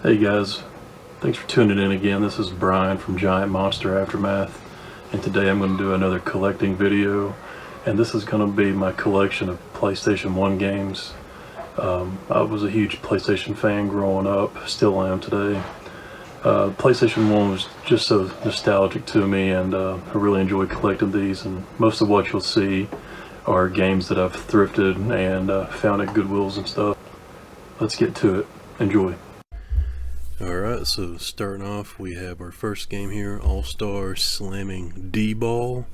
Hey guys, thanks for tuning in again. This is Brian from Giant Monster Aftermath, and today I'm going to do another collecting video, and this is going to be my collection of PlayStation 1 games. I was a huge PlayStation fan growing up, still am today. PlayStation 1 was just so nostalgic to me, and I really enjoy collecting these, and most of what you'll see are games that I've thrifted and found at Goodwills and stuff. Let's get to it. Enjoy. Alright, so starting off, we have our first game here, All-Star Slamming D-Ball,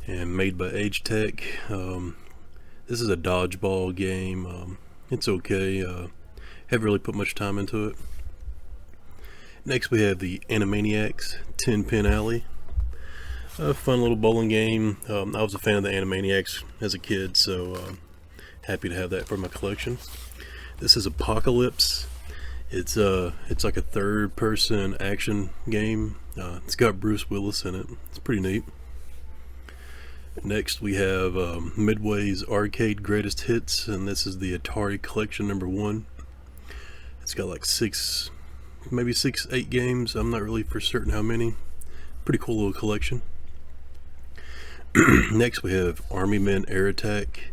and made by Agetec. This is a dodgeball game. It's okay. Haven't really put much time into it. Next we have the Animaniacs 10 Pin Alley. A fun little bowling game. I was a fan of the Animaniacs as a kid, so happy to have that for my collection. This is Apocalypse. It's like a third-person action game. It's got Bruce Willis in it. It's pretty neat. Next we have Midway's Arcade Greatest Hits, and this is the Atari Collection #1. It's got like maybe 8 games. I'm not really for certain how many. Pretty cool little collection. Next we have Army Men Air Attack.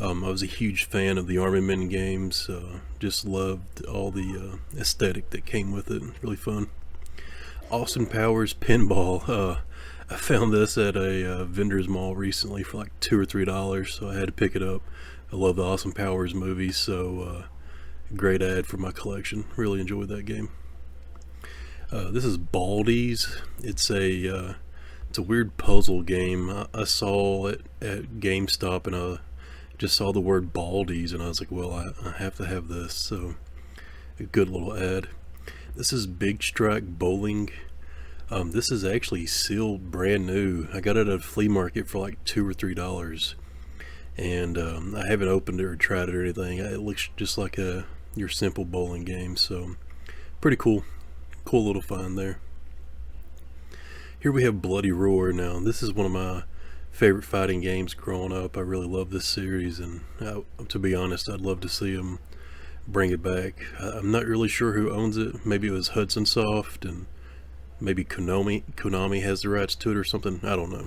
I was a huge fan of the Army Men games. Just loved all the aesthetic that came with it. Really fun. Austin Powers Pinball. I found this at a vendor's mall recently for like $2 or $3, so I had to pick it up. I love the Austin Powers movies, so great ad for my collection. Really enjoyed that game. This is Baldies. It's a weird puzzle game. I saw it at GameStop, and just saw the word Baldies, and I was like, well, I have to have this. So a good little ad. This is Big Strike Bowling. This is actually sealed brand new. I got it at a flea market for like $2 or $3, and I haven't opened it or tried it or anything. It looks just like your simple bowling game, so pretty cool little find there. Here we have Bloody Roar. Now this is one of my favorite fighting games growing up. I really love this series, and to be honest, I'd love to see them bring it back. I'm not really sure who owns it. Maybe it was Hudson Soft, and maybe Konami has the rights to it or something. I don't know,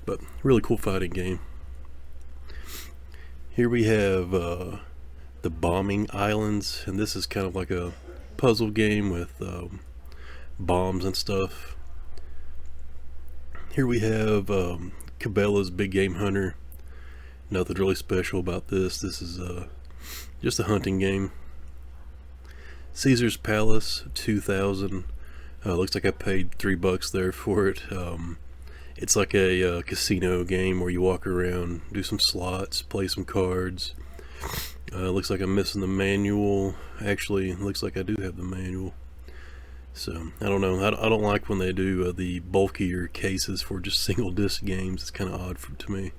but really cool fighting game. Here we have the Bombing Islands, and this is kind of like a puzzle game with bombs and stuff. Here we have Cabela's Big Game Hunter. Nothing really special about this. This is just a hunting game. Caesar's Palace 2000. Looks like I paid $3 there for it. It's like a casino game where you walk around, do some slots, play some cards. Looks like I'm missing the manual. Actually, it looks like I do have the manual. So, I don't know. I don't like when they do the bulkier cases for just single disc games. It's kind of odd to me.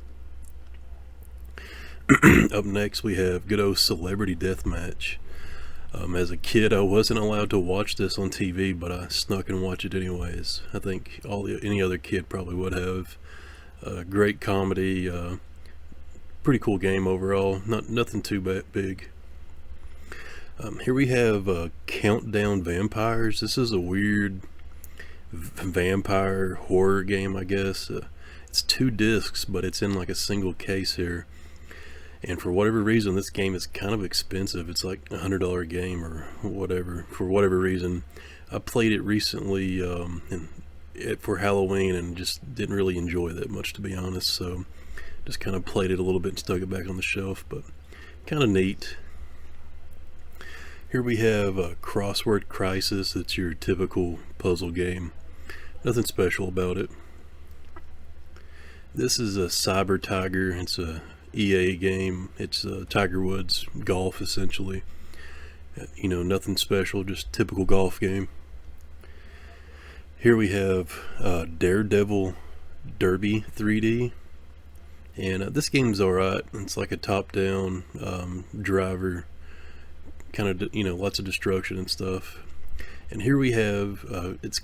Up next, we have good old Celebrity Deathmatch. As a kid, I wasn't allowed to watch this on TV, but I snuck and watched it anyways. I think any other kid probably would have. Great comedy. Pretty cool game overall. Nothing too big. Here we have Countdown Vampires. This is a weird vampire horror game, I guess. It's 2 discs, but it's in like a single case here. And for whatever reason, this game is kind of expensive. It's like $100 game or whatever. For whatever reason, I played it recently for Halloween and just didn't really enjoy that much, to be honest. So just kind of played it a little bit and stuck it back on the shelf, but kind of neat. Here we have Crossword Crisis. It's your typical puzzle game. Nothing special about it. This is a Cyber Tiger. It's a EA game. It's Tiger Woods golf, essentially. Nothing special, just typical golf game. Here we have Daredevil Derby 3D. And this game's alright. It's like a top-down driver, kind of, lots of destruction and stuff. And here we have it's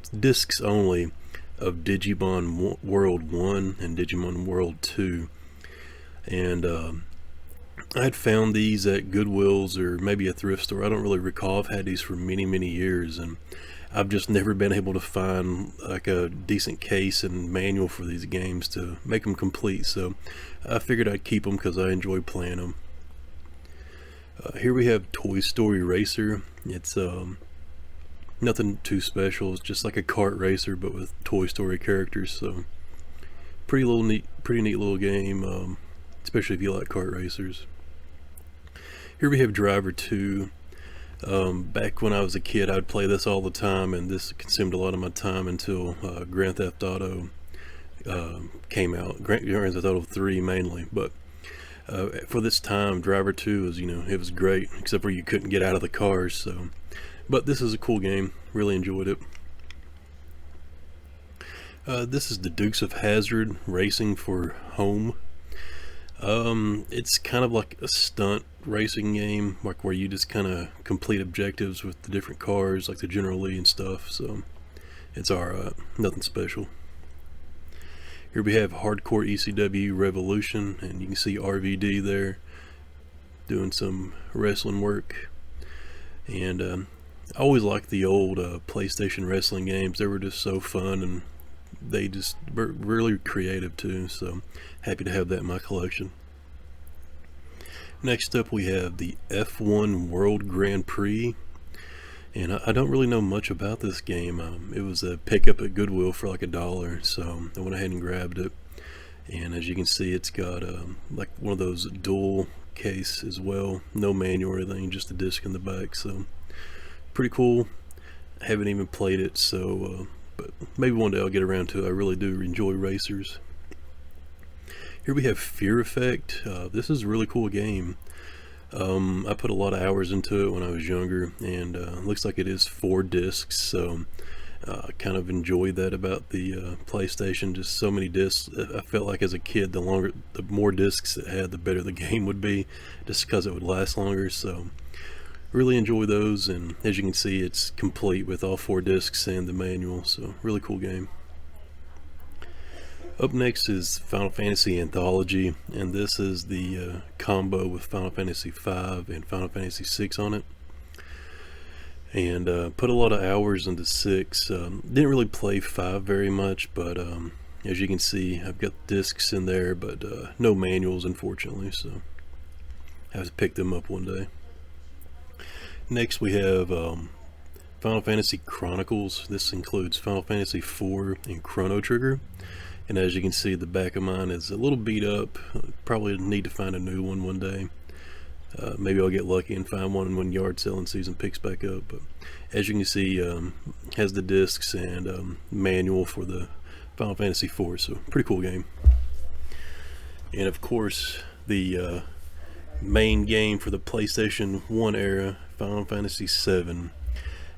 discs only of Digimon World 1 and Digimon World 2. And I had found these at Goodwill's or maybe a thrift store. I don't really recall. I've had these for many, many years, and I've just never been able to find like a decent case and manual for these games to make them complete. So I figured I'd keep them because I enjoy playing them. Here we have Toy Story Racer. It's nothing too special. It's just like a kart racer, but with Toy Story characters. So pretty neat little game, especially if you like kart racers. Here we have Driver 2. Back when I was a kid, I'd play this all the time, and this consumed a lot of my time until Grand Theft Auto came out. Grand Theft Auto 3 mainly, but for this time, Driver 2 was, it was great, except for you couldn't get out of the cars. So, but this is a cool game. Really enjoyed it. This is the Dukes of Hazzard Racing for home. It's kind of like a stunt racing game, like where you just kind of complete objectives with the different cars, like the General Lee and stuff. So it's alright, nothing special. Here we have Hardcore ECW Revolution, and you can see RVD there doing some wrestling work. And I always liked the old PlayStation wrestling games. They were just so fun, and they just were really creative too. So happy to have that in my collection. Next up we have the F1 World Grand Prix, and I don't really know much about this game. It was a pickup at Goodwill for like $1, so I went ahead and grabbed it. And as you can see, it's got like one of those dual case as well, no manual or anything, just a disc in the back. So pretty cool. I haven't even played it, so but maybe one day I'll get around to it. I really do enjoy racers. Here we have Fear Effect. This is a really cool game. I put a lot of hours into it when I was younger, and looks like it is 4 discs, so I kind of enjoyed that about the PlayStation. Just so many discs. I felt like as a kid, the more discs it had, the better the game would be, just because it would last longer. So really enjoy those, and as you can see, it's complete with all 4 discs and the manual. So really cool game. Up next is Final Fantasy Anthology, and this is the combo with Final Fantasy V and Final Fantasy VI on it. And put a lot of hours into 6. Didn't really play 5 very much, but as you can see, I've got discs in there, but no manuals, unfortunately, so I have to pick them up one day. Next we have Final Fantasy Chronicles. This includes Final Fantasy IV and Chrono Trigger. And as you can see, the back of mine is a little beat up. Probably need to find a new one day. Maybe I'll get lucky and find one when yard selling season picks back up. But as you can see, has the discs and manual for the Final Fantasy IV. So pretty cool game. And of course, the main game for the PlayStation 1 era, Final Fantasy VII.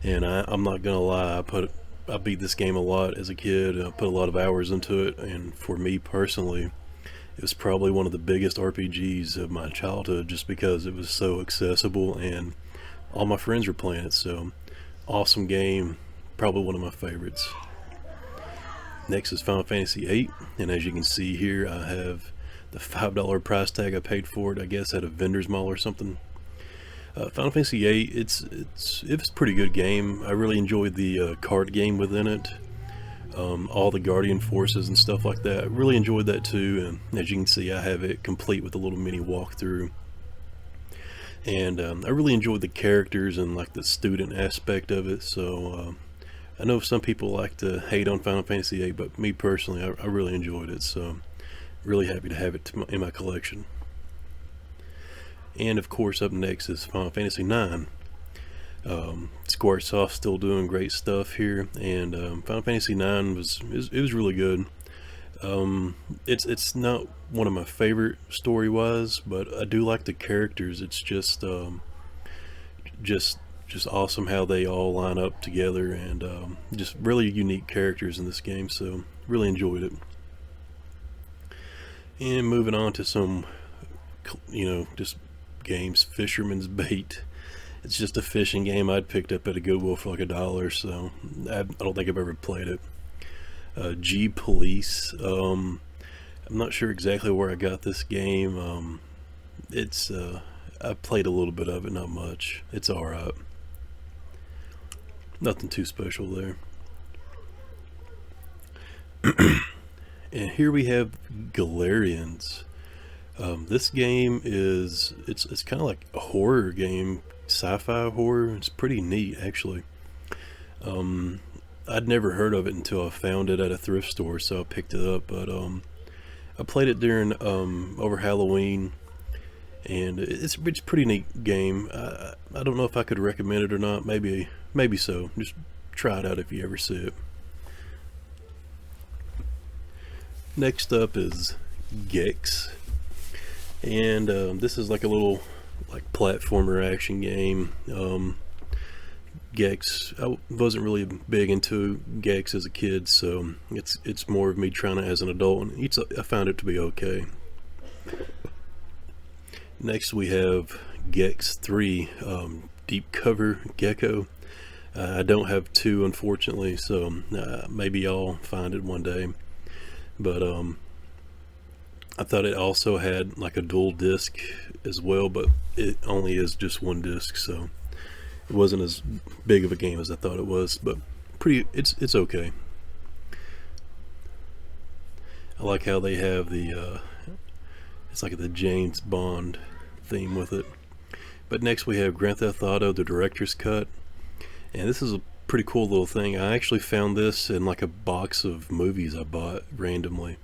And I'm not gonna lie, I beat this game a lot as a kid. I put a lot of hours into it, and for me personally, it was probably one of the biggest RPGs of my childhood, just because it was so accessible and all my friends were playing it. So awesome game, probably one of my favorites. Next is Final Fantasy VIII, and as you can see here, I have the $5 price tag I paid for it, I guess at a vendor's mall or something. Final Fantasy VIII, it's a pretty good game. I really enjoyed the card game within it. All the Guardian Forces and stuff like that. I really enjoyed that too, and as you can see, I have it complete with a little mini walkthrough. And I really enjoyed the characters and like the student aspect of it. So I know some people like to hate on Final Fantasy VIII, but me personally, I really enjoyed it. So really happy to have it in my collection. And of course, up next is Final Fantasy IX. Squaresoft's still doing great stuff here, and Final Fantasy IX was really good. It's not one of my favorite story-wise, but I do like the characters. It's just awesome how they all line up together, and just really unique characters in this game. So really enjoyed it. And moving on to some, just games. Fisherman's Bait. It's just a fishing game I'd picked up at a Goodwill for like $1, so I don't think I've ever played it. G Police. I'm not sure exactly where I got this game. It's I played a little bit of it, not much. It's all right. Nothing too special there. And here we have Galarians. This game is it's kind of like a horror game, sci-fi horror. It's pretty neat actually. I'd never heard of it until I found it at a thrift store, so I picked it up. But I played it during over Halloween, and it's a pretty neat game. I don't know if I could recommend it or not. Maybe so. Just try it out if you ever see it. Next up is Gex, and this is like a little like platformer action game. Gex, I wasn't really big into Gex as a kid, so it's more of me trying it as an adult, and I found it to be okay. Next we have Gex 3, Deep Cover Gecko. I don't have 2 unfortunately, so maybe I'll find it one day. But I thought it also had like a dual disc as well, but it only is just one disc, so it wasn't as big of a game as I thought it was. But it's okay. I like how they have the it's like the James Bond theme with it. But next we have Grand Theft Auto: The Director's Cut, and this is a pretty cool little thing. I actually found this in like a box of movies I bought randomly,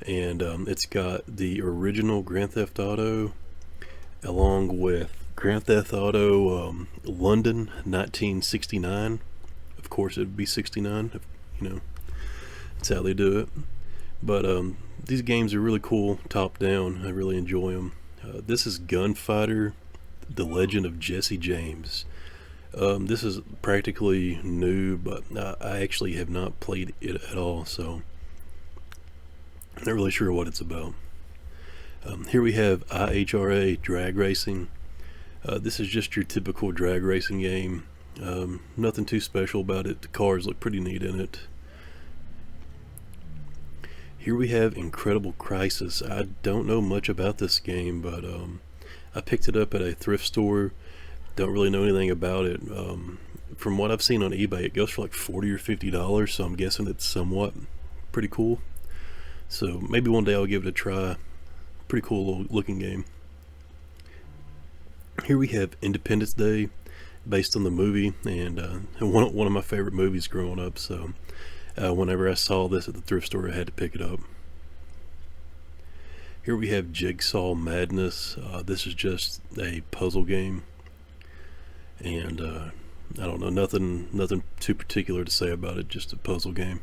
and it's got the original Grand Theft Auto along with Grand Theft Auto London 1969. Of course it would be 69, you know, that's how they do it. But these games are really cool top down. I really enjoy them. This is Gunfighter: The Legend of Jesse James. This is practically new, but I actually have not played it at all, so I'm not really sure what it's about. Here we have IHRA Drag Racing. This is just your typical drag racing game. Nothing too special about it. The cars look pretty neat in it. Here we have Incredible Crisis. I don't know much about this game, but I picked it up at a thrift store. Don't really know anything about it. From what I've seen on eBay, it goes for like $40 or $50, so I'm guessing it's somewhat pretty cool. So maybe one day I'll give it a try. Pretty cool little looking game. Here we have Independence Day, based on the movie, and one of my favorite movies growing up, so whenever I saw this at the thrift store I had to pick it up. Here we have Jigsaw Madness. This is just a puzzle game, and I don't know, nothing too particular to say about it, just a puzzle game.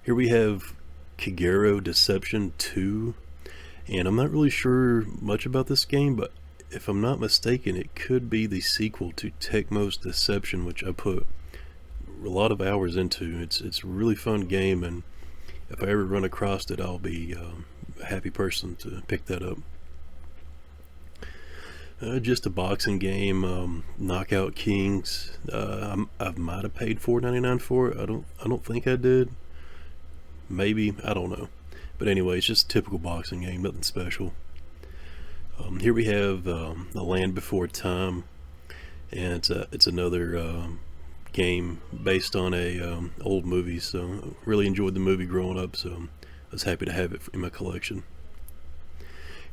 Here we have Kagero Deception 2, and I'm not really sure much about this game, but if I'm not mistaken it could be the sequel to Tecmo's Deception, which I put a lot of hours into. It's a really fun game, and if I ever run across it I'll be a happy person to pick that up. Just a boxing game, Knockout Kings. I might have paid $4.99 for it. I don't think I did. Maybe, I don't know. But anyway, it's just a typical boxing game, nothing special. Here we have The Land Before Time, and it's another game based on a old movie. So really enjoyed the movie growing up, so I was happy to have it in my collection.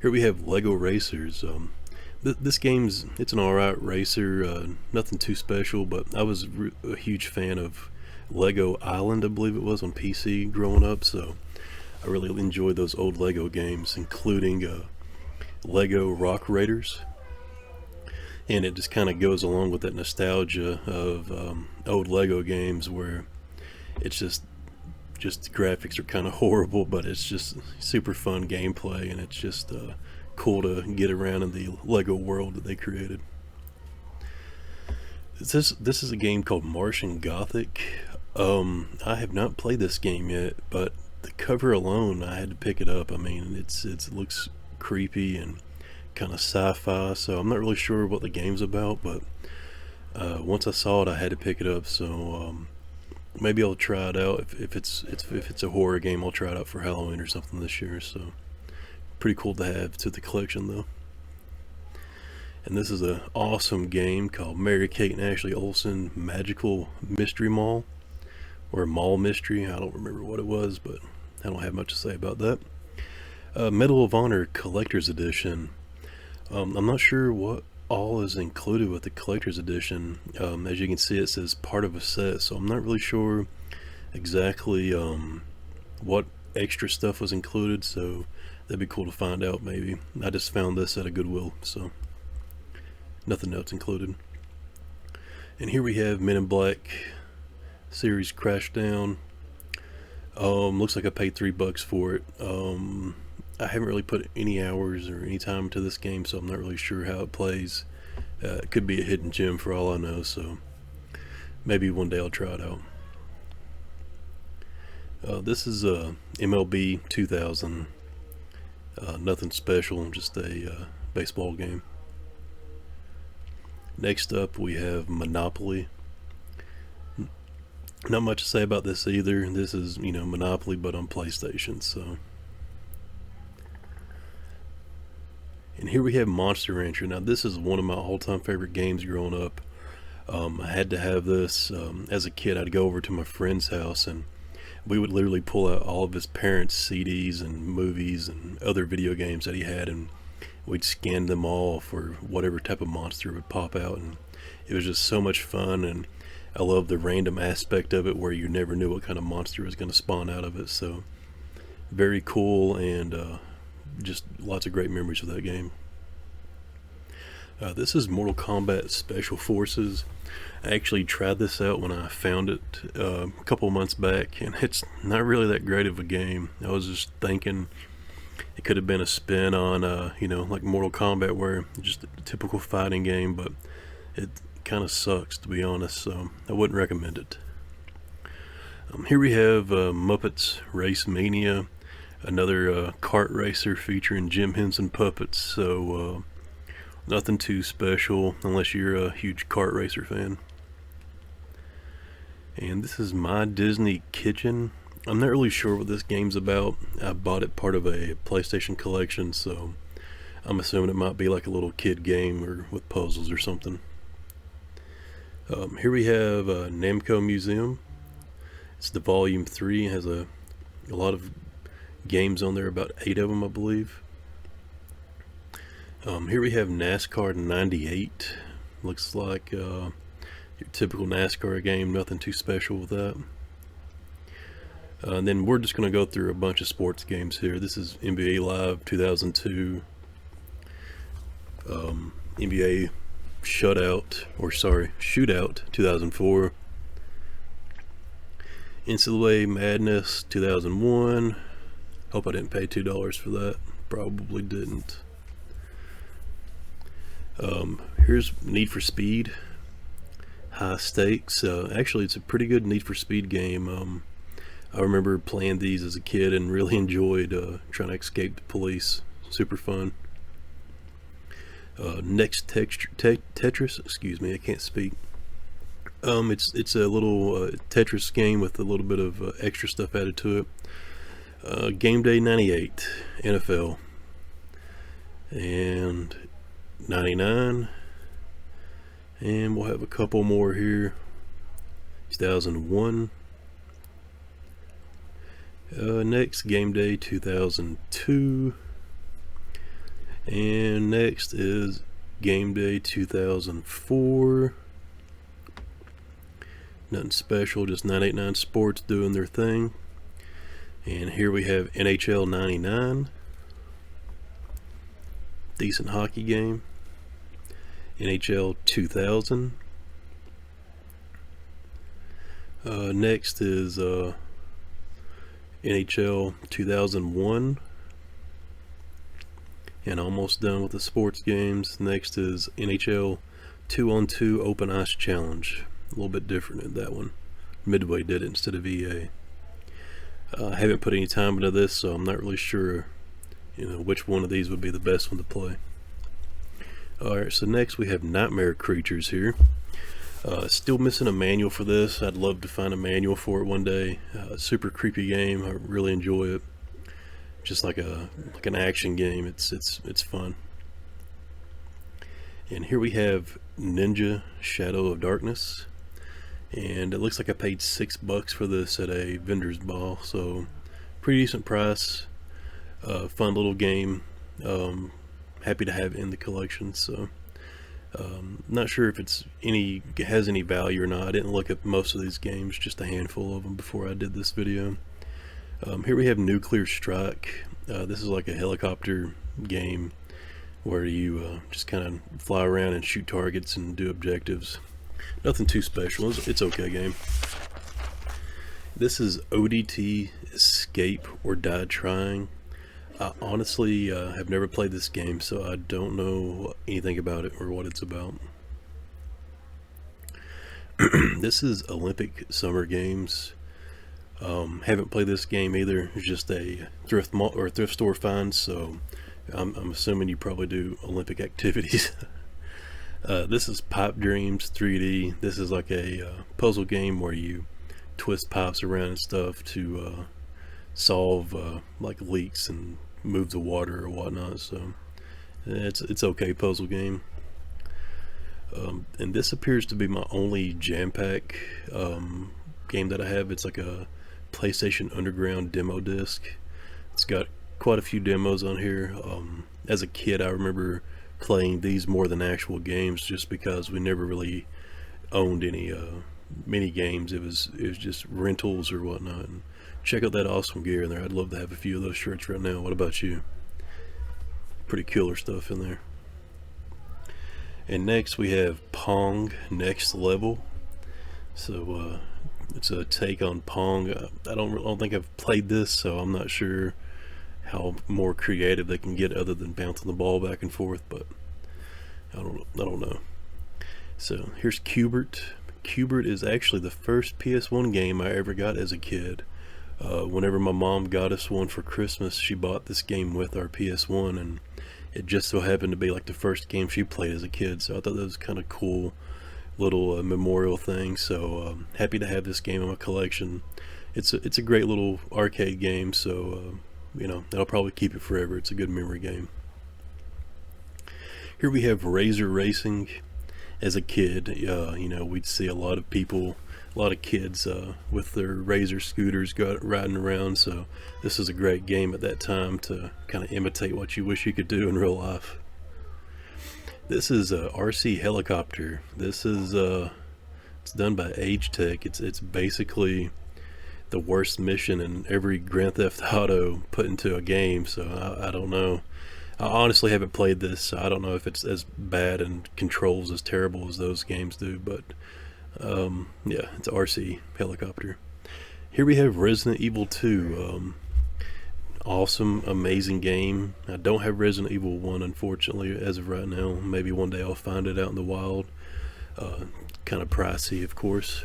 Here we have Lego Racers. This game's it's an alright racer, nothing too special, but I was a huge fan of Lego Island, I believe it was, on PC growing up, so I really enjoyed those old Lego games, including Lego Rock Raiders. And it just kind of goes along with that nostalgia of old Lego games where it's just the graphics are kind of horrible, but it's just super fun gameplay, and it's just cool to get around in the Lego world that they created. This is a game called Martian Gothic. I have not played this game yet, but the cover alone I had to pick it up. I mean, it looks creepy and kind of sci-fi, so I'm not really sure what the game's about, but once I saw it I had to pick it up, so maybe I'll try it out. If it's a horror game, I'll try it out for Halloween or something this year. So Pretty cool to have to the collection though. And this is an awesome game called Mary-Kate and Ashley Olsen Magical Mystery Mall, or Mall Mystery. I don't remember what it was, but I don't have much to say about that. Medal of Honor Collector's Edition. I'm not sure what all is included with the Collector's Edition. As you can see, it says part of a set, so I'm not really sure exactly what extra stuff was included, so that'd be cool to find out maybe. I just found this at a Goodwill, so nothing else included. And here we have Men in Black series Crashdown. Looks like I paid $3 for it. I haven't really put any hours or any time into this game, so I'm not really sure how it plays. It could be a hidden gem for all I know, so maybe one day I'll try it out. This is MLB 2000. Nothing special, just a baseball game. Next up we have Monopoly. Not much to say about this either. This is, Monopoly but on PlayStation, so. And here we have Monster Rancher. Now this is one of my all-time favorite games growing up. I had to have this. As a kid, I'd go over to my friend's house and we would literally pull out all of his parents' CDs and movies and other video games that he had, and we'd scan them all for whatever type of monster would pop out, and it was just so much fun. And I love the random aspect of it where you never knew what kind of monster was going to spawn out of it. So very cool, and just lots of great memories of that game. This is Mortal Kombat Special Forces. I actually tried this out when I found it a couple months back, and it's not really that great of a game. I was just thinking it could have been a spin on, like Mortal Kombat, where it's just a typical fighting game, but it kind of sucks, to be honest, so I wouldn't recommend it. Here we have Muppets Race Mania, another kart racer featuring Jim Henson puppets, so nothing too special unless you're a huge kart racer fan. And this is My Disney Kitchen. I'm not really sure what this game's about. I bought it part of a PlayStation collection, so I'm assuming it might be like a little kid game or with puzzles or something. Here we have Namco Museum. It's the volume 3. It has a lot of games on there, about 8 of them I believe. Here we have NASCAR 98. Looks like your typical NASCAR game, nothing too special with that. And then we're just going to go through a bunch of sports games here. This is NBA Live 2002, NBA Shootout 2004, NCAA Madness 2001. Hope I didn't pay $2 for that. Probably didn't. Here's Need for Speed High Stakes. Actually, it's a pretty good Need for Speed game. I remember playing these as a kid and really enjoyed trying to escape the police. Super fun. Next Tetris, excuse me, I can't speak. It's a little Tetris game with a little bit of extra stuff added to it. Game Day 98 NFL, and 99, and we'll have a couple more here. 2001. Next, Game Day 2002, and next is Game Day 2004. Nothing special, just 989 Sports doing their thing. And here we have NHL 99, decent hockey game. NHL 2000. Next is NHL 2001, and almost done with the sports games. Next is NHL 2-on-2 Open Ice Challenge. A little bit different in that one. Midway did it instead of EA. I haven't put any time into this, so I'm not really sure which one of these would be the best one to play. Alright, so next we have Nightmare Creatures here. Still missing a manual for this. I'd love to find a manual for it one day. Super creepy game. I really enjoy it. just like an action game. It's fun. And here we have Ninja Shadow of Darkness, and it looks like I paid $6 for this at a vendor's ball, so pretty decent price. Fun little game. Happy to have it in the collection. So not sure if it has any value or not. I didn't look at most of these games, just a handful of them before I did this video. Here we have Nuclear Strike. This is like a helicopter game where you just kind of fly around and shoot targets and do objectives. Nothing too special. It's okay game. This is ODT Escape or Die Trying. I honestly have never played this game, so I don't know anything about it or what it's about. This is Olympic Summer Games. Haven't played this game either. It's just a thrift store find, so I'm assuming you probably do Olympic activities. This is Pipe Dreams 3D. This is like a puzzle game where you twist pipes around and stuff to solve like leaks and move the water or whatnot. So it's okay puzzle game. And this appears to be my only jam pack game that I have. It's like a PlayStation Underground demo disc. It's got quite a few demos on here. As a kid, I remember playing these more than actual games, just because we never really owned any mini games. It was just rentals or whatnot. And check out that awesome gear in there. I'd love to have a few of those shirts right now. What about you? Pretty killer stuff in there. And next we have Pong Next Level. So it's a take on Pong. I don't think I've played this, so I'm not sure how more creative they can get other than bouncing the ball back and forth, but I don't know. So here's Q*bert. Q*bert is actually the first PS1 game I ever got as a kid. Whenever my mom got us one for Christmas, she bought this game with our PS1, and it just so happened to be like the first game she played as a kid, so I thought that was kind of cool little memorial thing. So happy to have this game in my collection. It's a great little arcade game, so you know, I'll probably keep it forever. It's a good memory game. Here we have Razor Racing. As a kid, you know, we'd see a lot of kids with their Razor scooters riding around, so this is a great game at that time to kind of imitate what you wish you could do in real life. This is RC Helicopter. This is it's done by Agetec. It's basically the worst mission in every Grand Theft Auto put into a game, so I don't know. I honestly haven't played this, so I don't know if it's as bad and controls as terrible as those games do, but yeah, it's RC Helicopter. Here we have Resident Evil 2. Awesome, amazing game. I don't have Resident Evil 1, unfortunately, as of right now. Maybe one day I'll find it out in the wild. Kind of pricey, of course,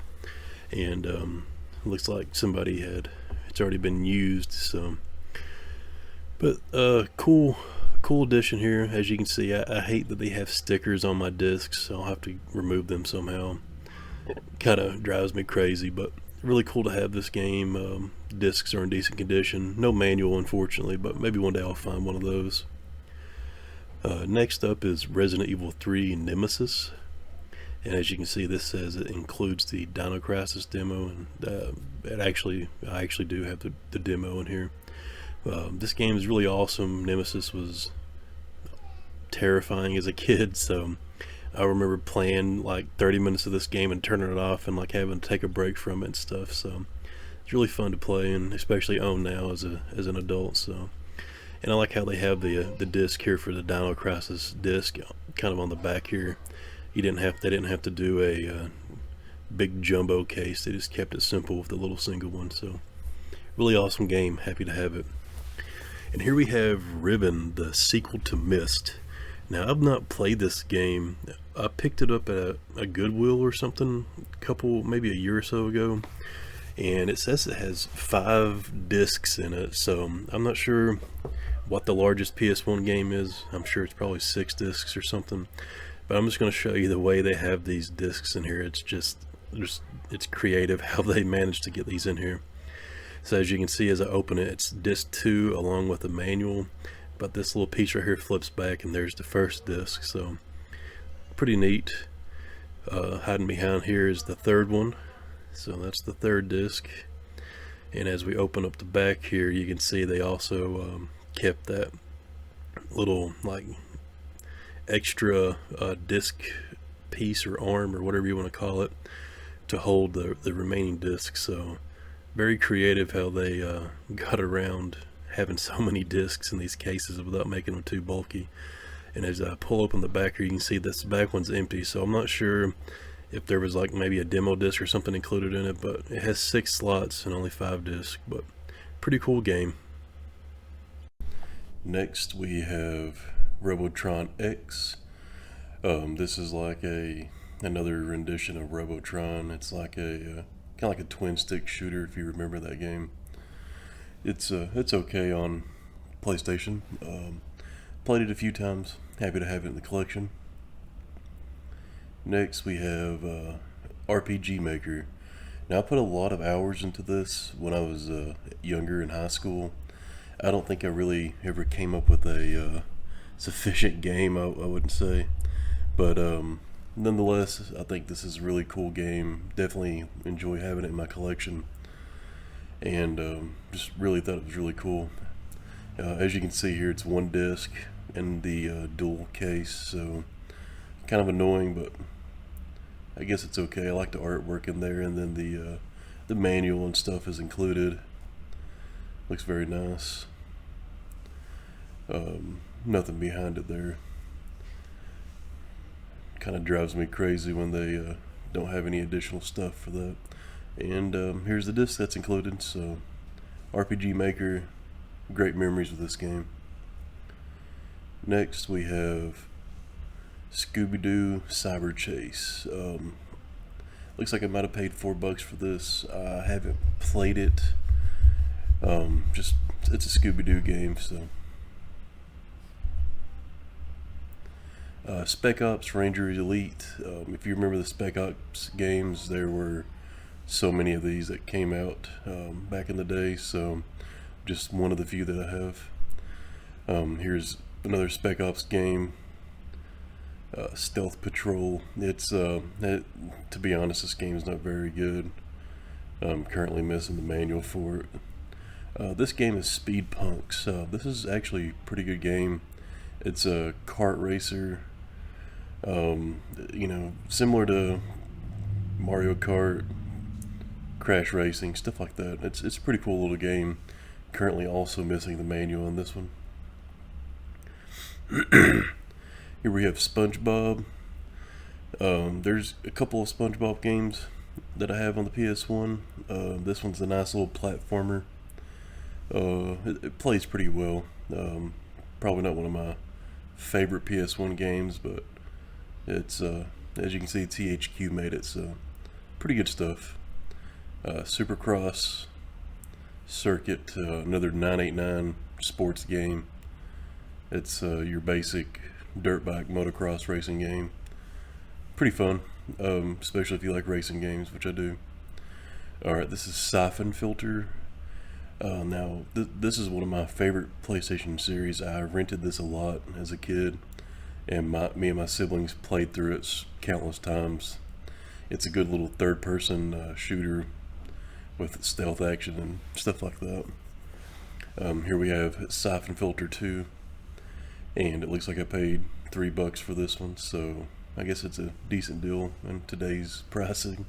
and looks like it's already been used, so. But cool addition here. As you can see, I hate that they have stickers on my discs, so I'll have to remove them somehow. Kind of drives me crazy, but really cool to have this game. Discs are in decent condition. No manual, unfortunately, but maybe one day I'll find one of those. Next up is Resident Evil 3 Nemesis. And as you can see, this says it includes the Dino Crisis demo, and I actually do have the demo in here. This game is really awesome. Nemesis was terrifying as a kid, so I remember playing like 30 minutes of this game and turning it off and like having to take a break from it and stuff. So it's really fun to play, and especially own now as an adult. So, and I like how they have the disc here for the Dino Crisis disc, kind of on the back here. They didn't have to do a big jumbo case. They just kept it simple with the little single one. So really awesome game. Happy to have it. And here we have Ribbon, the sequel to Myst. Now, I've not played this game. I picked it up at a Goodwill or something maybe a year or so ago, and it says it has 5 discs in it, so I'm not sure what the largest PS1 game is. I'm sure it's probably 6 discs or something, but I'm just going to show you the way they have these discs in here. It's creative how they managed to get these in here. So as you can see, as I open it, it's disc 2 along with the manual, but this little piece right here flips back and there's the first disc, so pretty neat. Hiding behind here is the third one, so that's the third disc. And as we open up the back here, you can see they also kept that little like extra disc piece or arm or whatever you want to call it to hold the remaining discs. So very creative how they got around having so many discs in these cases without making them too bulky. And as I pull open the back here, you can see this back one's empty, so I'm not sure if there was like maybe a demo disc or something included in it, but it has 6 slots and only 5 discs, but pretty cool game. Next we have Robotron X. This is like another rendition of Robotron. It's like a kind of like a twin stick shooter, if you remember that game. It's okay on PlayStation. Played it a few times. Happy to have it in the collection. Next we have RPG Maker. Now I put a lot of hours into this when I was younger in high school. I don't think I really ever came up with a sufficient game, I wouldn't say. But nonetheless, I think this is a really cool game. Definitely enjoy having it in my collection. And just really thought it was really cool. As you can see here, it's 1 disc in the dual case, so kind of annoying, but I guess it's okay. I like the artwork in there, and then the manual and stuff is included. Looks very nice. Nothing behind it there. Kind of drives me crazy when they don't have any additional stuff for that. And here's the disc that's included. So RPG Maker, great memories with this game. Next we have Scooby-Doo Cyber Chase. Looks like I might have paid $4 for this. I haven't played it. Just it's a Scooby-Doo game, so. Spec Ops Ranger Elite. If you remember the Spec Ops games, there were so many of these that came out back in the day, so just one of the few that I have. Here's another Spec Ops game, Stealth Patrol. It's to be honest, this game is not very good. I'm currently missing the manual for it. This game is Speed Punks. This is actually a pretty good game. It's a kart racer, you know, similar to Mario Kart, Crash Racing, stuff like that. It's a pretty cool little game. Currently also missing the manual on this one. Here we have SpongeBob. There's a couple of SpongeBob games that I have on the PS1. This one's a nice little platformer. It plays pretty well. Probably not one of my favorite PS1 games, but it's as you can see, THQ made it, so pretty good stuff. Supercross Circuit, another 989 sports game. It's your basic dirt bike motocross racing game. Pretty fun, especially if you like racing games, which I do. Alright, this is Siphon Filter. Now, this is one of my favorite PlayStation series. I rented this a lot as a kid, and me and my siblings played through it countless times. It's a good little third-person shooter with stealth action and stuff like that. Here we have Siphon Filter 2, and it looks like I paid $3 for this one, so I guess it's a decent deal in today's pricing.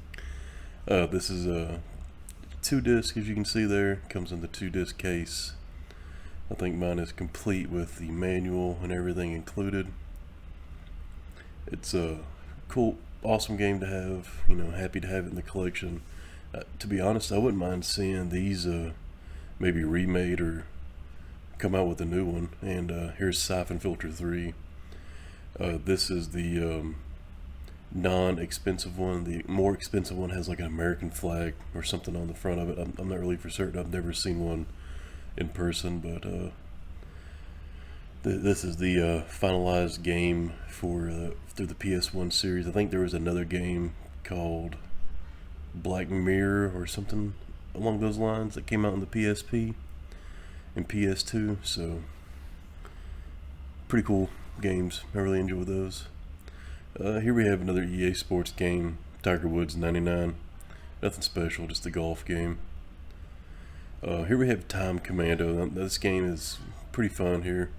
This is a 2-disc, as you can see there. Comes in the 2-disc case. I think mine is complete with the manual and everything included. It's a cool, awesome game to have. You know, happy to have it in the collection. To be honest, I wouldn't mind seeing these maybe remade or come out with a new one. And here's Siphon Filter 3. This is the non-expensive one. The more expensive one has like an American flag or something on the front of it. I'm not really for certain. I've never seen one in person, but this is the finalized game for through the PS1 series. I think there was another game called Black Mirror or something along those lines that came out on the PSP and PS2. So pretty cool games. I really enjoy those. Here we have another EA Sports game, Tiger Woods 99. Nothing special, just a golf game. Here we have Time Commando. This game is pretty fun here,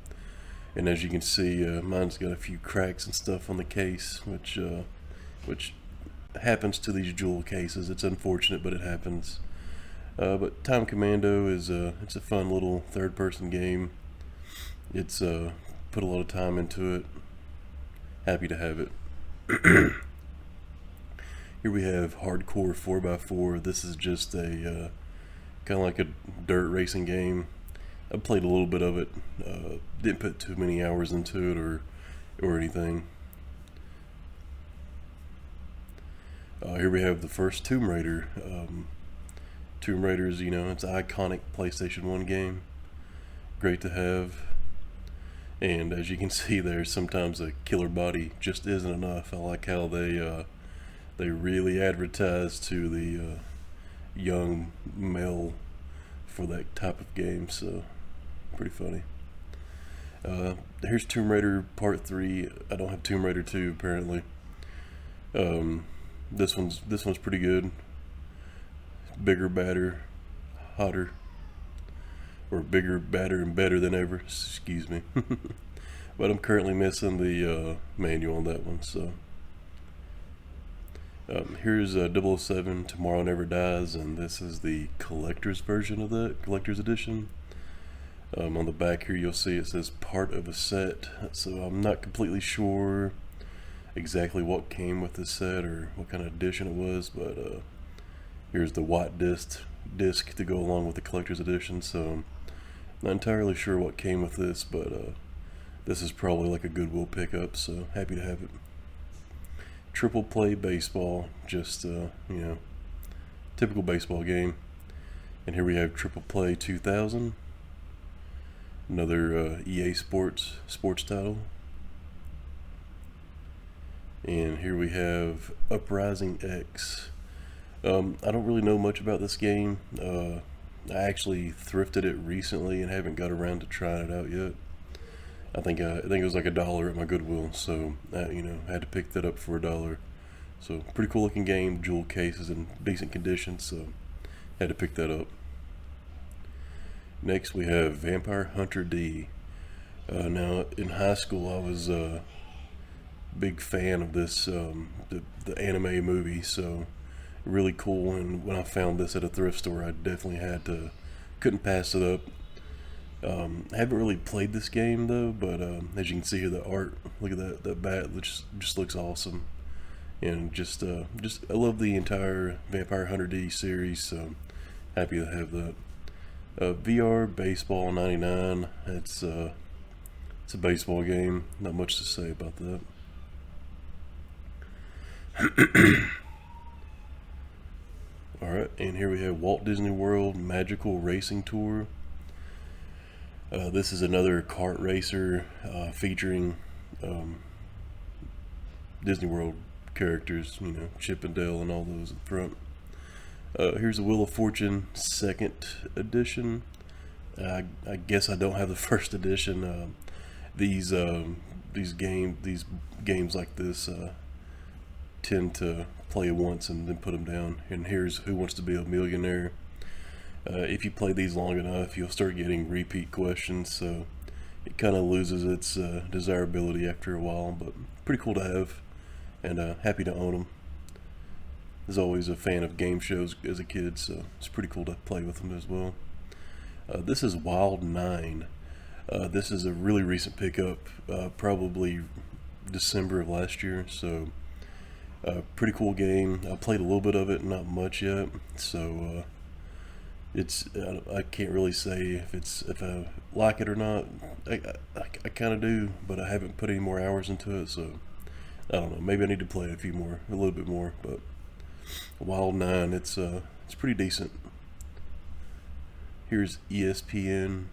and as you can see, mine's got a few cracks and stuff on the case, which happens to these jewel cases. It's unfortunate, but it happens. But Time Commando is it's a fun little third-person game. It's put a lot of time into it. Happy to have it. Here we have Hardcore 4x4. This is just a kind of like a dirt racing game. I played a little bit of it. Didn't put too many hours into it or anything. Here we have the first Tomb Raider. Tomb Raider's, it's an iconic PlayStation 1 game. Great to have. And as you can see there, sometimes a killer body just isn't enough. I like how they really advertise to the young male for that type of game, so pretty funny. Here's Tomb Raider Part 3. I don't have Tomb Raider 2 apparently. This one's pretty good. Bigger, badder, hotter, or bigger, badder, and better than ever. Excuse me. But I'm currently missing the manual on that one. So here's 007 Tomorrow Never Dies, and this is the collector's version of that, collector's edition. On the back here you'll see it says part of a set, so I'm not completely sure exactly what came with this set or what kind of edition it was, but here's the white disc to go along with the collector's edition. So I'm not entirely sure what came with this, but this is probably like a Goodwill pickup, so happy to have it. Triple Play Baseball, just typical baseball game. And here we have Triple Play 2000, another EA Sports title. And here we have Uprising X. I don't really know much about this game. I actually thrifted it recently and haven't got around to trying it out yet. I think it was like $1 at my Goodwill, so I had to pick that up for $1. So pretty cool looking game. Jewel case is in decent condition, so had to pick that up. Next we have Vampire Hunter D. Now in high school I was a big fan of this the anime movie, so really cool. And when I found this at a thrift store, I definitely couldn't pass it up. I haven't really played this game though, but as you can see here, the art, look at that bat, which just looks awesome. And just I love the entire Vampire Hunter D series, so happy to have that. VR Baseball 99. It's a baseball game. Not much to say about that. Alright, and here we have Walt Disney World Magical Racing Tour. This is another kart racer featuring Disney World characters, Chip and Dale and all those in front. Here's the Wheel of Fortune 2nd edition. I guess I don't have the first edition. These games like this tend to play once and then put them down. And here's Who Wants to Be a Millionaire. If you play these long enough, you'll start getting repeat questions, so it kind of loses its desirability after a while, but pretty cool to have, and happy to own them. I was always a fan of game shows as a kid, so it's pretty cool to play with them as well. This is Wild 9. This is a really recent pickup, probably December of last year, so pretty cool game. I played a little bit of it, not much yet, so I can't really say if I like it or not. I kind of do, but I haven't put any more hours into it, so I don't know. Maybe I need to play a little bit more. But Wild 9, it's pretty decent. Here's ESPN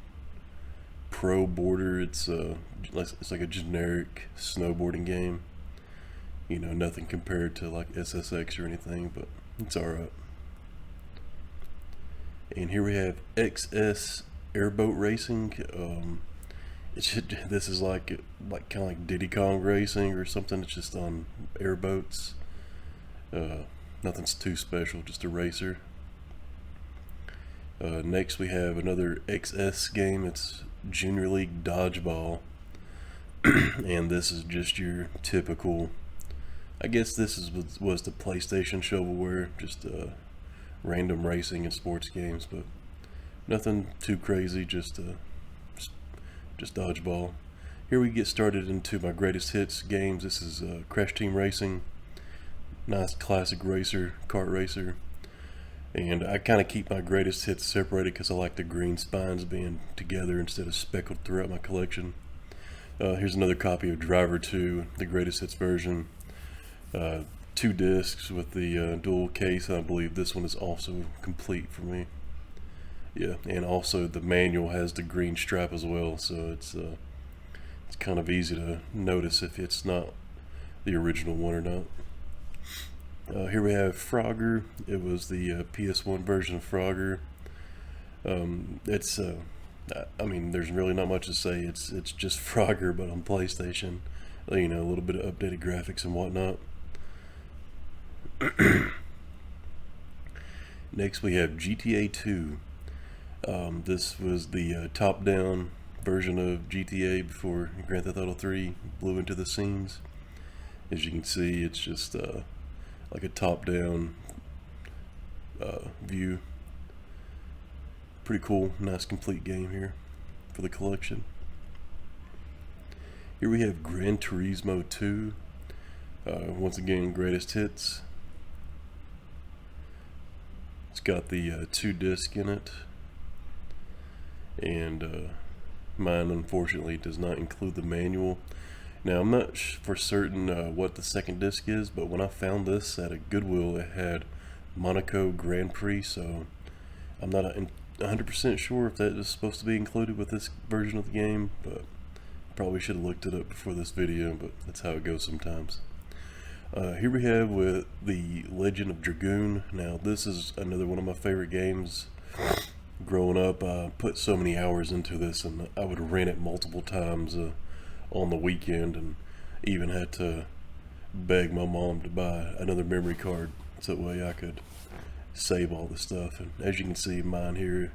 Pro Border. It's like a generic snowboarding game. Nothing compared to like SSX or anything, but it's alright. And here we have XS Airboat Racing. This is like kind of like Diddy Kong Racing or something. It's just on airboats. Nothing's too special, just a racer. Next we have another XS game. It's Junior League Dodgeball. And this is just your typical, I guess this was the PlayStation shovelware, just random racing and sports games, but nothing too crazy, just dodgeball. Here we get started into my greatest hits games. This is Crash Team Racing, nice classic racer, kart racer. And I kind of keep my greatest hits separated because I like the green spines being together instead of speckled throughout my collection. Here's another copy of Driver 2, the greatest hits version. 2 discs with the dual case. I believe this one is also complete for me. Yeah, and also the manual has the green strap as well, so it's kind of easy to notice if it's not the original one or not. Here we have Frogger. It was the PS1 version of Frogger. I mean, there's really not much to say. It's just Frogger, but on PlayStation. You know, a little bit of updated graphics and whatnot. Next we have GTA 2. This was the top-down version of GTA before Grand Theft Auto 3 blew into the scenes. As you can see, it's just like a top-down view. Pretty cool, nice complete game here for the collection. Here we have Gran Turismo 2. Once again, greatest hits. It's got the 2 disc in it, and mine unfortunately does not include the manual. Now I'm not for certain what the second disc is, but when I found this at a Goodwill, it had Monaco Grand Prix, so I'm not 100% sure if that is supposed to be included with this version of the game, but probably should have looked it up before this video, but that's how it goes sometimes. Here we have with the Legend of Dragoon. Now this is another one of my favorite games. Growing up, I put so many hours into this, and I would rent it multiple times on the weekend, and even had to beg my mom to buy another memory card so that way I could save all the stuff. And as you can see, mine here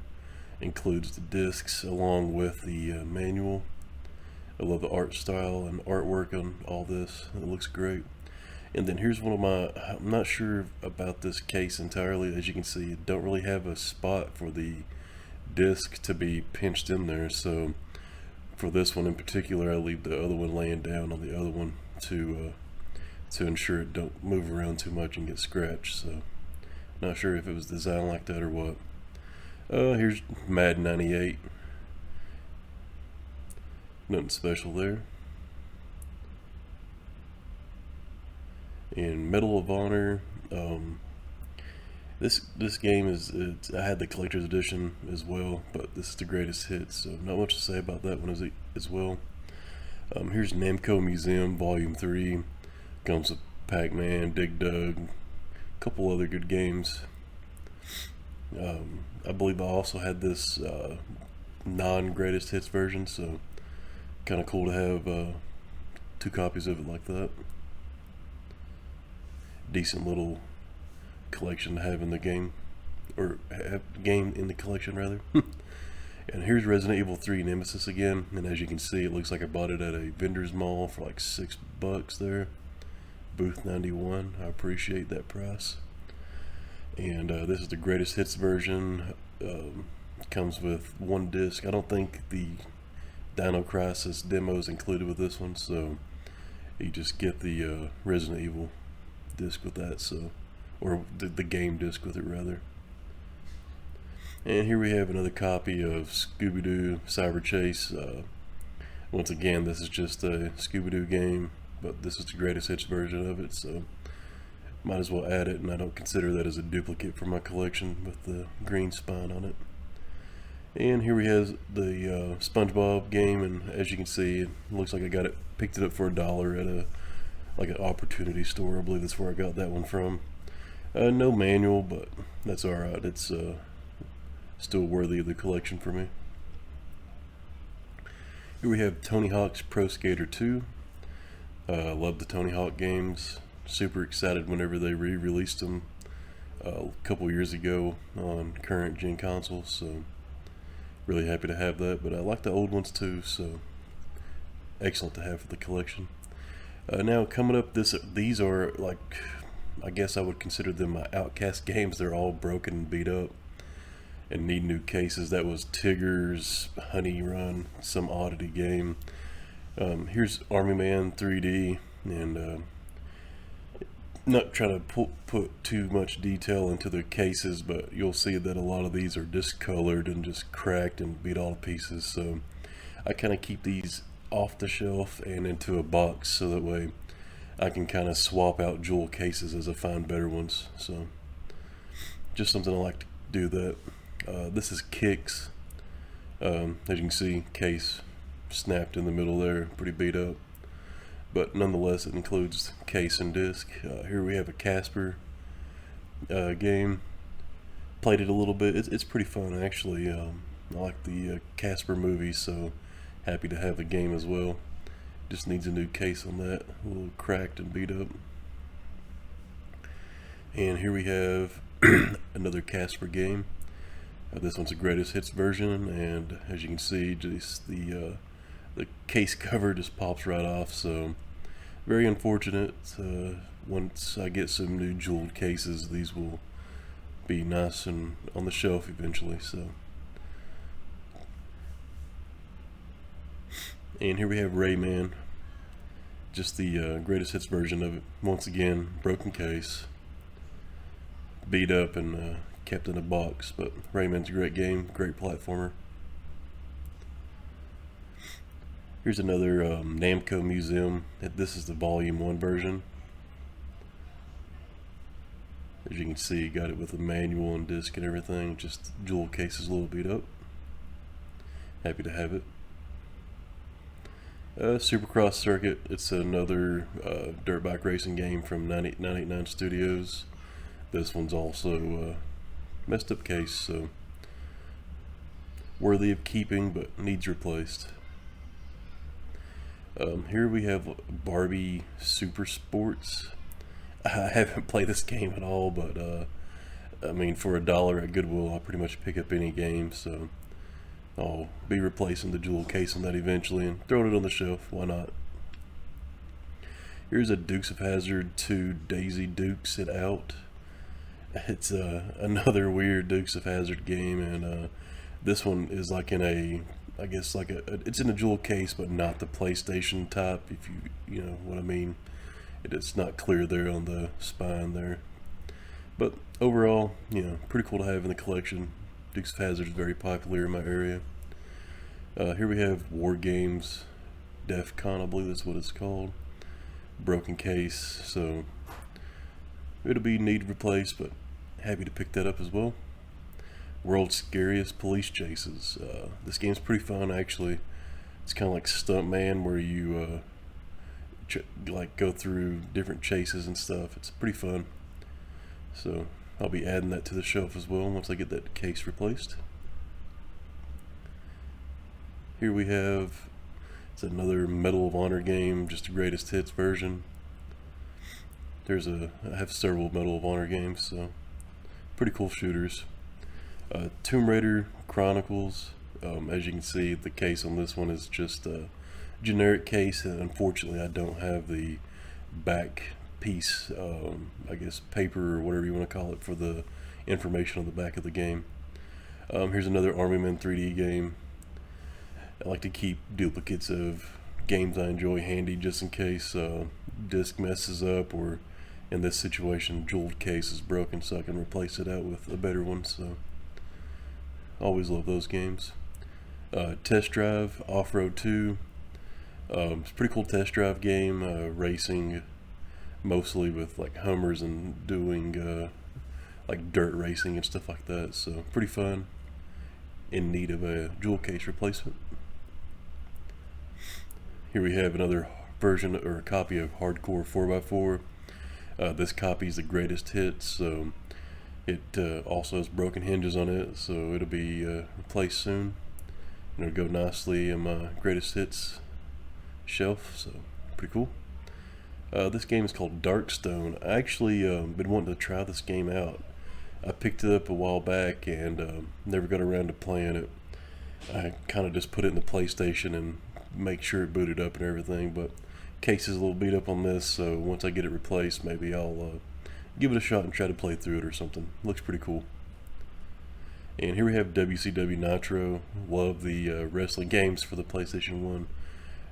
includes the discs along with the manual. I love the art style and artwork on all this. It looks great. And then here's one of my, I'm not sure about this case entirely. As you can see, it don't really have a spot for the disc to be pinched in there, so for this one in particular, I leave the other one laying down on the other one to ensure it don't move around too much and get scratched. So not sure if it was designed like that or what. Here's Madden 98. Nothing special there. And Medal of Honor. This game I had the collector's edition as well, but this is the greatest hits, so not much to say about that one as well. Here's Namco Museum Volume 3. Comes with Pac-Man, Dig Dug, a couple other good games. I believe I also had this non-greatest hits version, so kind of cool to have 2 copies of it like that. Decent little collection to have in the game, or have game in the collection rather. And here's Resident Evil 3 Nemesis again, and as you can see, it looks like I bought it at a vendor's mall for like $6 there. Booth 91. I appreciate that price. And this is the greatest hits version. Comes with 1 disc. I don't think the Dino Crisis demo is included with this one, so you just get the Resident Evil disc with that, so, or the game disc with it rather. And here we have another copy of Scooby-Doo Cyber Chase. Once again, this is just a Scooby-Doo game, but this is the greatest hits version of it, so might as well add it, and I don't consider that as a duplicate for my collection with the green spine on it. And here we have the SpongeBob game, and as you can see, it looks like I picked it up for $1 at like an opportunity store. I believe that's where I got that one from. No manual, but that's alright. It's Still worthy of the collection for me. Here we have Tony Hawk's Pro Skater 2. Love the Tony Hawk games. Super excited whenever they re-released them a couple years ago on current gen consoles, so really happy to have that. But I like the old ones too, so excellent to have for the collection. Now coming up, these are like, I guess I would consider them my outcast games. They're all broken and beat up and need new cases. That was Tigger's Honey Run, some oddity game. Here's Army Man 3D, and not trying to put too much detail into the cases, but you'll see that a lot of these are discolored and just cracked and beat all to pieces. So I kind of keep these off the shelf and into a box, so that way I can kind of swap out jewel cases as I find better ones. So just something I like to do that. This is Kicks. As you can see, case snapped in the middle there, pretty beat up, but nonetheless it includes case and disc. Here we have a Casper game. Played it a little bit. It's pretty fun actually. I like the Casper movies, so happy to have the game as well. Just needs a new case on that, a little cracked and beat up. And here we have another Casper game. This one's a greatest hits version, and as you can see, just the case cover just pops right off, so very unfortunate. Once I get some new jeweled cases, these will be nice and on the shelf eventually. So, and here we have Rayman, just the greatest hits version of it. Once again, broken case, beat up and kept in a box, but Rayman's a great game, great platformer. Here's another Namco Museum. This is the Volume 1 version. As you can see, got it with a manual and disc and everything. Just jewel case is a little beat up. Happy to have it. Supercross Circuit. It's another dirt bike racing game from 989 Studios. This one's also messed up case, so worthy of keeping but needs replaced. Here we have Barbie Super Sports. I haven't played this game at all, but I mean, for $1 at Goodwill, I'll pretty much pick up any game, so I'll be replacing the jewel case on that eventually and throwing it on the shelf. Why not? Here's a Dukes of Hazzard 2 Daisy Dukes It Out. It's another weird Dukes of Hazzard game, and this one is like in a, I guess like it's in a jewel case, but not the PlayStation type, if you know what I mean. It's not clear there on the spine there, but overall, you know, pretty cool to have in the collection. Dukes of Hazzard is very popular in my area. Here we have War Games DEF CON, I believe that's what it's called. Broken case, so it'll be need replaced, but happy to pick that up as well. World's Scariest Police Chases. This game's pretty fun actually. It's kind of like Stuntman, where you like go through different chases and stuff. It's pretty fun. So I'll be adding that to the shelf as well once I get that case replaced. Here we have, it's another Medal of Honor game, just a greatest hits version. I have several Medal of Honor games, so pretty cool shooters. Tomb Raider Chronicles. As you can see, the case on this one is just a generic case, and unfortunately I don't have the back piece, I guess paper or whatever you want to call it, for the information on the back of the game. Here's another Army Men 3D game. I like to keep duplicates of games I enjoy handy just in case disc messes up, or in this situation jeweled case is broken, so I can replace it out with a better one. So always love those games. Test Drive Off-Road 2. It's a pretty cool test drive game, racing mostly with like Hummers and doing like dirt racing and stuff like that, so pretty fun. In need of a jewel case replacement. Here we have another version or a copy of Hardcore 4x4. This copy is the greatest hits, so It also has broken hinges on it, so it'll be replaced soon. And it'll go nicely in my greatest hits shelf, so pretty cool. This game is called Darkstone. I actually been wanting to try this game out. I picked it up a while back and never got around to playing it. I kind of just put it in the PlayStation and make sure it booted up and everything, but case is a little beat up on this, so once I get it replaced, maybe I'll give it a shot and try to play through it or something. Looks pretty cool. And here we have WCW Nitro. Love the wrestling games for the PlayStation 1.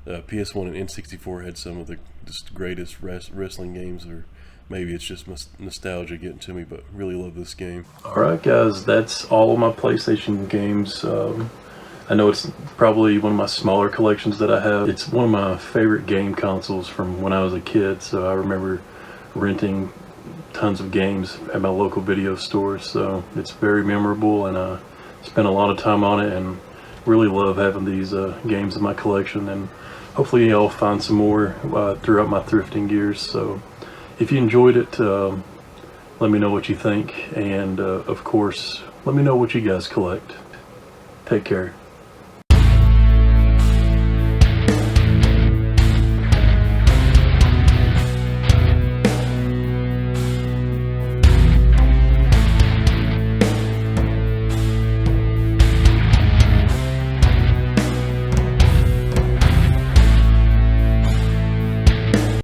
PS1 and N64 had some of the just greatest wrestling games, or maybe it's just nostalgia getting to me, but really love this game. Alright guys, that's all of my PlayStation games. I know it's probably one of my smaller collections that I have. It's one of my favorite game consoles from when I was a kid, so I remember renting tons of games at my local video store, so it's very memorable, and I spent a lot of time on it and really love having these games in my collection, and hopefully I'll find some more throughout my thrifting years. So if you enjoyed it, let me know what you think, and of course let me know what you guys collect. Take care.